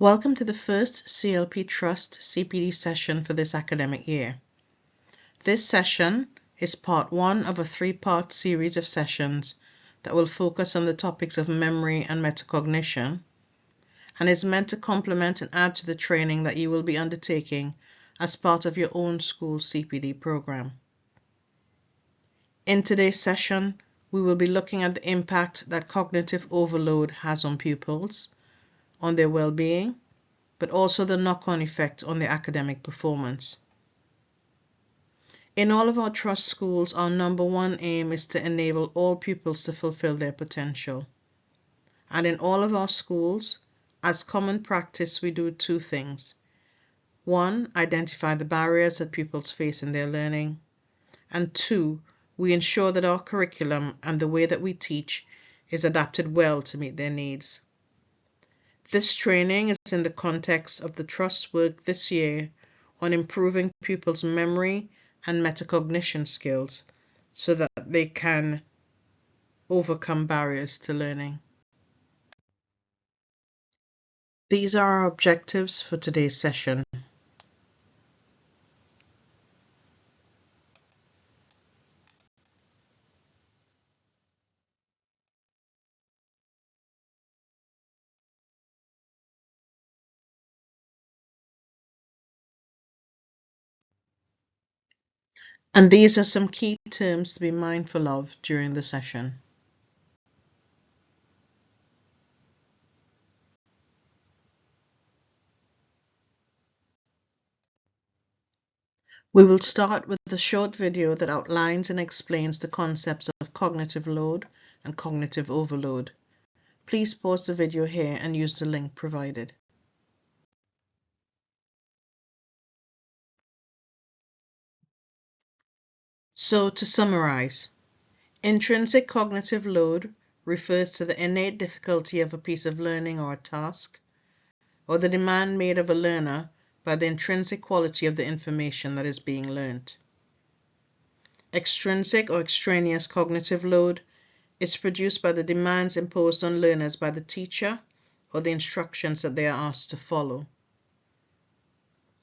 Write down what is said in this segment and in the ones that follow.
Welcome to the first CLP Trust CPD session for this academic year. This session is part one of a three-part series of sessions that will focus on the topics of memory and metacognition and is meant to complement and add to the training that you will be undertaking as part of your own school CPD program. In today's session, we will be looking at the impact that cognitive overload has on pupils, on their well-being, but also the knock-on effect on their academic performance. In all of our trust schools, our number one aim is to enable all pupils to fulfill their potential. And in all of our schools, as common practice, we do two things. One, identify the barriers that pupils face in their learning. And two, we ensure that our curriculum and the way that we teach is adapted well to meet their needs. This training is in the context of the Trust work this year on improving pupils' memory and metacognition skills so that they can overcome barriers to learning. These are our objectives for today's session. And these are some key terms to be mindful of during the session. We will start with a short video that outlines and explains the concepts of cognitive load and cognitive overload. Please pause the video here and use the link provided. So, to summarize, intrinsic cognitive load refers to the innate difficulty of a piece of learning or a task, or the demand made of a learner by the intrinsic quality of the information that is being learnt. Extrinsic or extraneous cognitive load is produced by the demands imposed on learners by the teacher or the instructions that they are asked to follow.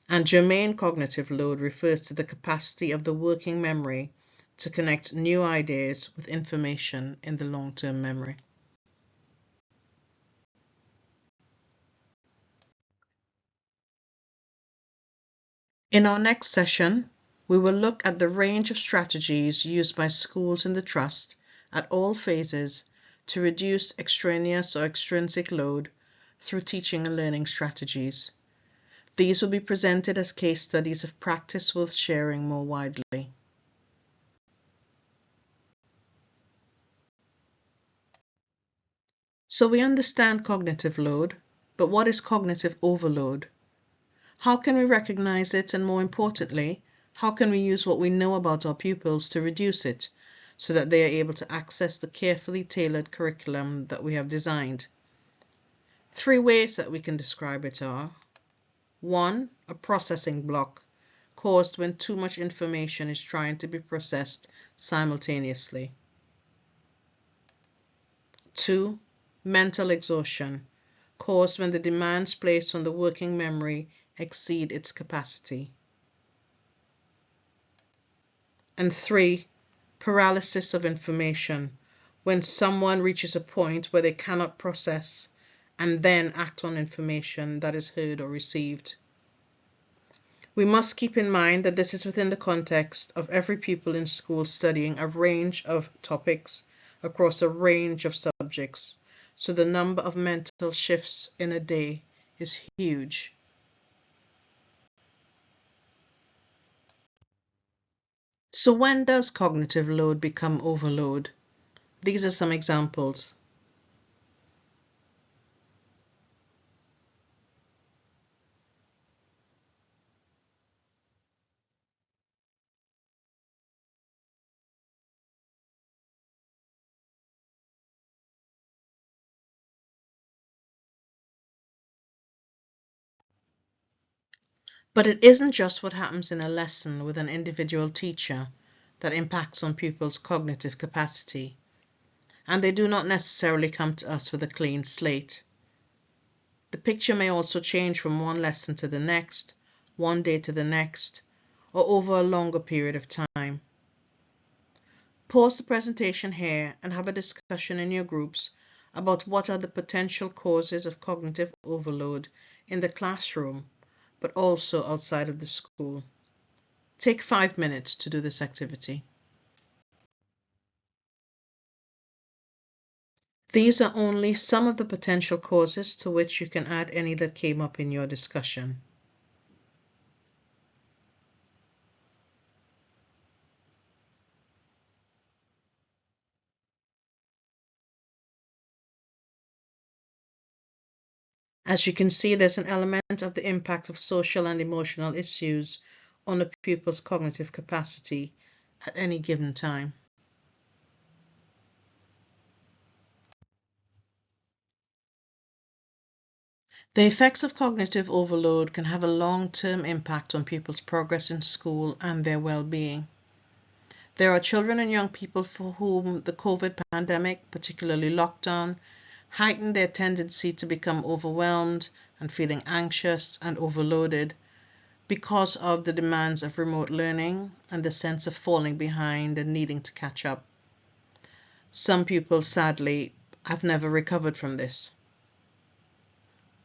And germane cognitive load refers to the capacity of the working memory to connect new ideas with information in the long-term memory. In our next session, we will look at the range of strategies used by schools in the Trust at all phases to reduce extraneous or extrinsic load through teaching and learning strategies. These will be presented as case studies of practice worth sharing more widely. So we understand cognitive load, but what is cognitive overload? How can we recognize it, and more importantly, how can we use what we know about our pupils to reduce it so that they are able to access the carefully tailored curriculum that we have designed? Three ways that we can describe it are: 1. A processing block caused when too much information is trying to be processed simultaneously. 2. Mental exhaustion caused when the demands placed on the working memory exceed its capacity. And 3. Paralysis of information, when someone reaches a point where they cannot process and then act on information that is heard or received. We must keep in mind that this is within the context of every pupil in school studying a range of topics across a range of subjects, so the number of mental shifts in a day is huge. So when does cognitive load become overload? These are some examples. But it isn't just what happens in a lesson with an individual teacher that impacts on pupils' cognitive capacity, and they do not necessarily come to us with a clean slate. The picture may also change from one lesson to the next, one day to the next, or over a longer period of time. Pause the presentation here and have a discussion in your groups about what are the potential causes of cognitive overload in the classroom, but also outside of the school. Take 5 minutes to do this activity. These are only some of the potential causes to which you can add any that came up in your discussion. As you can see, there's an element of the impact of social and emotional issues on a pupil's cognitive capacity at any given time. The effects of cognitive overload can have a long-term impact on people's progress in school and their well-being. There are children and young people for whom the COVID pandemic, particularly lockdown, heightened their tendency to become overwhelmed and feeling anxious and overloaded because of the demands of remote learning and the sense of falling behind and needing to catch up. Some pupils, sadly, have never recovered from this.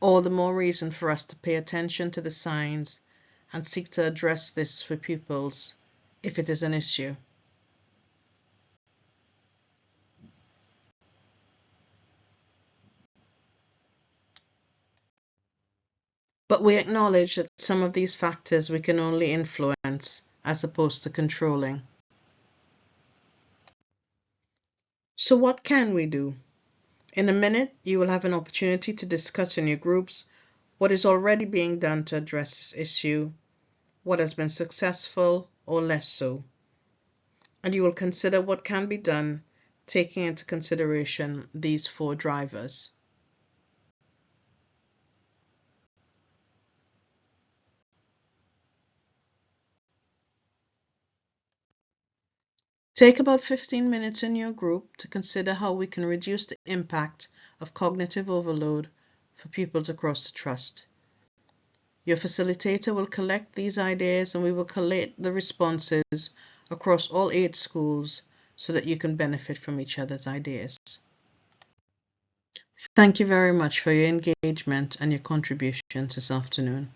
All the more reason for us to pay attention to the signs and seek to address this for pupils if it is an issue. But we acknowledge that some of these factors we can only influence as opposed to controlling. So what can we do? In a minute, you will have an opportunity to discuss in your groups what is already being done to address this issue, what has been successful or less so, and you will consider what can be done, taking into consideration these 4 drivers. Take about 15 minutes in your group to consider how we can reduce the impact of cognitive overload for pupils across the trust. Your facilitator will collect these ideas and we will collate the responses across all 8 schools so that you can benefit from each other's ideas. Thank you very much for your engagement and your contributions this afternoon.